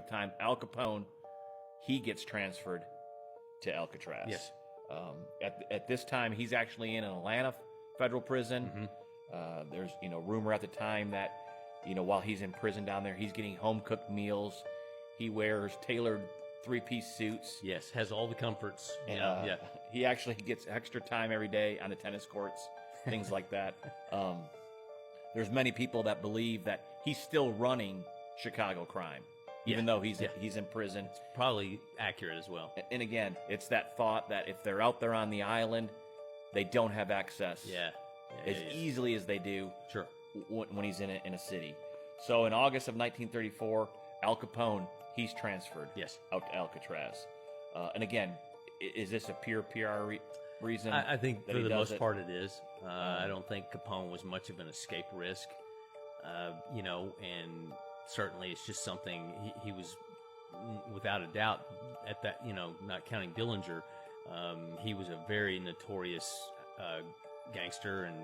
at the time. Al Capone, he gets transferred to Alcatraz. Yes. At this time, he's actually in an Atlanta federal prison. There's rumor at the time that while he's in prison down there, he's getting home cooked meals. He wears tailored 3-piece suits. Yes, has all the comforts. He actually gets extra time every day on the tennis courts, things like that. There's many people that believe that he's still running Chicago crime, even though he's in prison. It's probably accurate as well. And again, it's that thought that if they're out there on the island, they don't have access as easily as they do when he's in a city. So in August of 1934, Al Capone, he's transferred out to Alcatraz. And again, is this a pure PR reason? I think that for the most part it is. I don't think Capone was much of an escape risk, and certainly it's just something he was, without a doubt, at that, not counting Dillinger, he was a very notorious gangster, and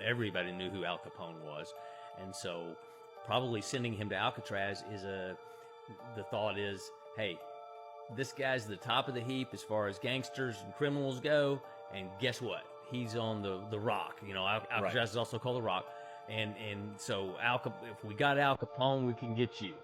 everybody knew who Al Capone was. And so probably sending him to Alcatraz the thought is, hey, this guy's the top of the heap as far as gangsters and criminals go, and guess what? He's on the rock. Alcatraz is also called the Rock, and so if we got Al Capone, we can get you.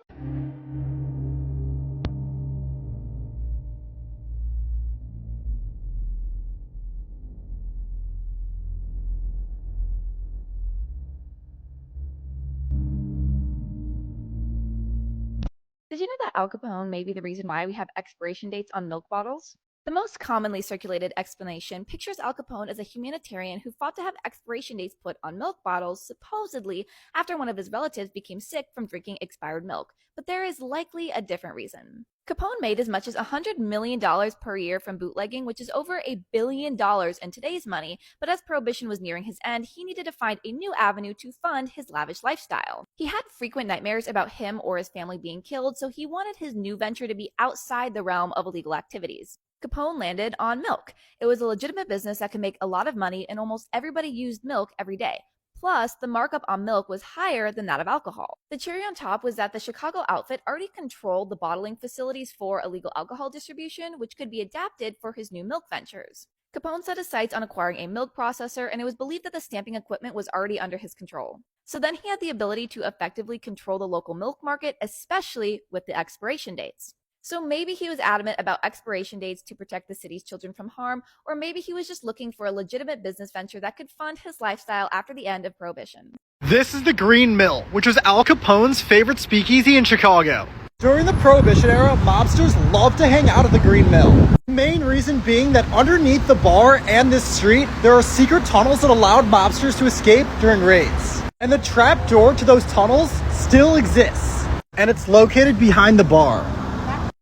Did you know that Al Capone may be the reason why we have expiration dates on milk bottles? The most commonly circulated explanation pictures Al Capone as a humanitarian who fought to have expiration dates put on milk bottles, supposedly after one of his relatives became sick from drinking expired milk. But there is likely a different reason. Capone made as much as $100 million per year from bootlegging, which is over $1 billion in today's money, but as Prohibition was nearing his end, he needed to find a new avenue to fund his lavish lifestyle. He had frequent nightmares about him or his family being killed, so he wanted his new venture to be outside the realm of illegal activities. Capone landed on milk. It was a legitimate business that could make a lot of money, and almost everybody used milk every day. Plus, the markup on milk was higher than that of alcohol. The cherry on top was that the Chicago outfit already controlled the bottling facilities for illegal alcohol distribution, which could be adapted for his new milk ventures. Capone set his sights on acquiring a milk processor, and it was believed that the stamping equipment was already under his control. So then he had the ability to effectively control the local milk market, especially with the expiration dates. So maybe he was adamant about expiration dates to protect the city's children from harm, or maybe he was just looking for a legitimate business venture that could fund his lifestyle after the end of Prohibition. This is the Green Mill, which was Al Capone's favorite speakeasy in Chicago. During the Prohibition era, mobsters loved to hang out at the Green Mill. The main reason being that underneath the bar and this street, there are secret tunnels that allowed mobsters to escape during raids. And the trap door to those tunnels still exists, and it's located behind the bar.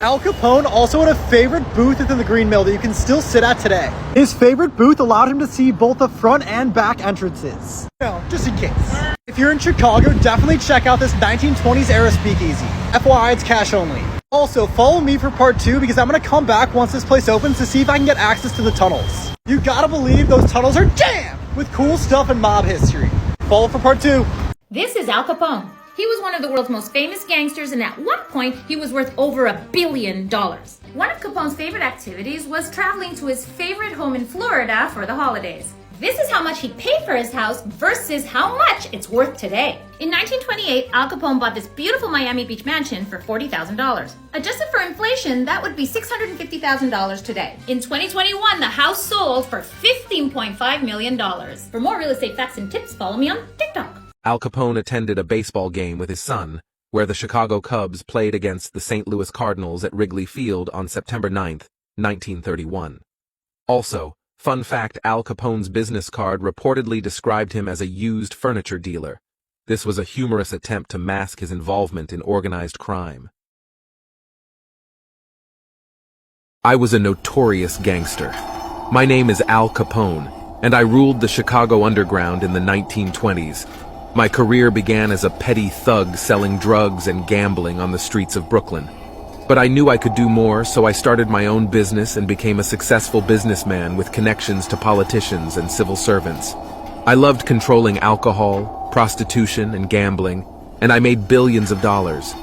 Al Capone also had a favorite booth within the Green Mill that you can still sit at today. His favorite booth allowed him to see both the front and back entrances. Just in case. If you're in Chicago, definitely check out this 1920s era speakeasy. FYI, it's cash only. Also, follow me for part 2 because I'm gonna come back once this place opens to see if I can get access to the tunnels. You gotta believe those tunnels are jammed with cool stuff and mob history. Follow for part 2. This is Al Capone. He was one of the world's most famous gangsters, and at one point, he was worth over $1 billion. One of Capone's favorite activities was traveling to his favorite home in Florida for the holidays. This is how much he paid for his house versus how much it's worth today. In 1928, Al Capone bought this beautiful Miami Beach mansion for $40,000. Adjusted for inflation, that would be $650,000 today. In 2021, the house sold for $15.5 million. For more real estate facts and tips, follow me on TikTok. Al Capone attended a baseball game with his son, where the Chicago Cubs played against the St. Louis Cardinals at Wrigley Field on September 9, 1931. Also, fun fact, Al Capone's business card reportedly described him as a used furniture dealer. This was a humorous attempt to mask his involvement in organized crime. I was a notorious gangster. My name is Al Capone, and I ruled the Chicago underground in the 1920s. My career began as a petty thug selling drugs and gambling on the streets of Brooklyn. But I knew I could do more, so I started my own business and became a successful businessman with connections to politicians and civil servants. I loved controlling alcohol, prostitution, and gambling, and I made billions of dollars.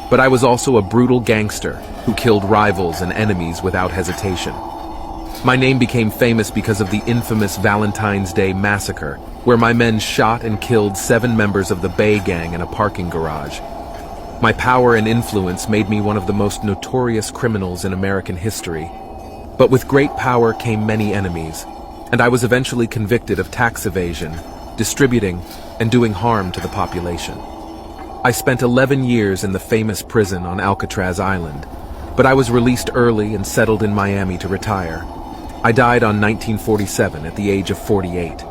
but I was also a brutal gangster who killed rivals and enemies without hesitation. My name became famous because of the infamous Valentine's Day Massacre, where my men shot and killed 7 members of the Bay Gang in a parking garage. My power and influence made me one of the most notorious criminals in American history. But with great power came many enemies, and I was eventually convicted of tax evasion, distributing, and doing harm to the population. I spent 11 years in the famous prison on Alcatraz Island, but I was released early and settled in Miami to retire. I died on 1947 at the age of 48.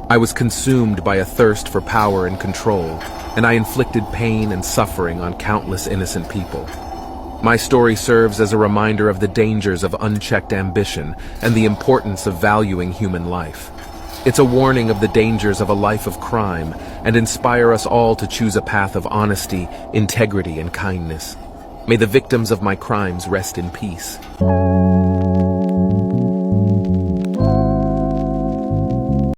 I was consumed by a thirst for power and control, and I inflicted pain and suffering on countless innocent people. My story serves as a reminder of the dangers of unchecked ambition and the importance of valuing human life. It's a warning of the dangers of a life of crime and inspire us all to choose a path of honesty, integrity, and kindness. May the victims of my crimes rest in peace.